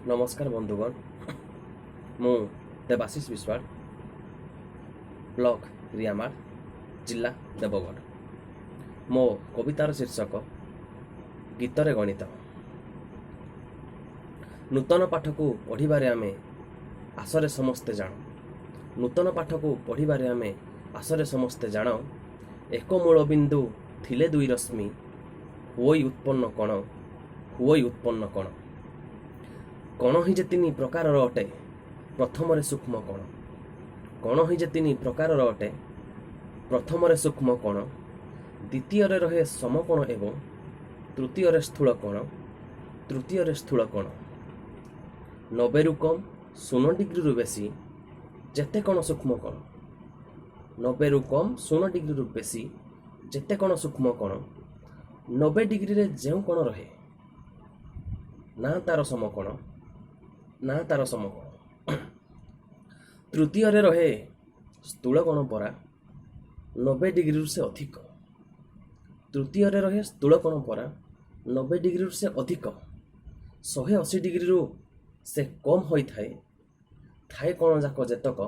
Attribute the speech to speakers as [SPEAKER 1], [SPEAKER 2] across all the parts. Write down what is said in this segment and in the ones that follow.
[SPEAKER 1] नमस्कार बंधुगण मु देवाशीष विश्वाल ब्लॉक रियामार जिला देवगढ़ मो कवितार शीर्षक गीतरे गणित। नूतन पाठ को पढ़िबारे आमे आसरे समस्ते जाण नूतन पाठ को पढ़िबारे आमे आसरे समस्ते जाण एक मूल बिंदु थिले दुई रश्मि हुई उत्पन्न कण हुई उत्पन्न कण कण ही जे तीन प्रकार अटे प्रथम सूक्ष्म कण कण ही जे तीन प्रकार अटे प्रथम सूक्ष्म कण द्वितीय रहे समकण एवं तृतीय स्थूल कण तृतीय स्थूल कण 90 रु कम 0 डिग्री रु बेसी जेते कण सूक्ष्म कण 90 रु कम 0 डिग्री रु बेसी जेते कण सूक्ष्म कण 90 डिग्री रे जेउ कण रहे ना तार समकण ना तार समकण तृतीय रहे स्थूल कण परा 90 डिग्री से अधिक तृतीय रहे स्थूल कण परा 90 डिग्री से अधिक 180 डिग्री से कम होई थाए थाए कण जाक जेतक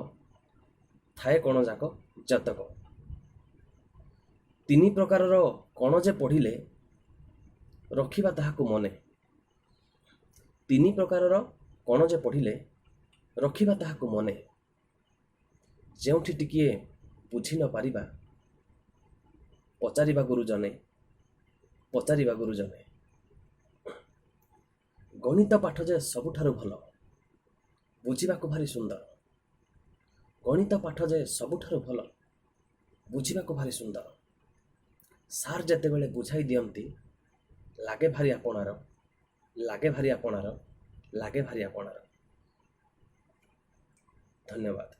[SPEAKER 1] थाए कण जाक जतक तीन प्रकार कण जे पढ़िले रखिबा ताहाकु मने तीन प्रकार कण जे पढ़िले रखिबा ताहाकु मने जेउठी टिकिए बुझी न पारिबा पचारिबा गुरुजने गणित पाठ जे सबुठारु भल बुझिबाकु भारी सुंदर गणित पाठ जे सबुठारु भल बुझिबाकु भारी सुंदर सार जेते बेले बुझाई दियंती लागे भारी आपणार धन्यवाद।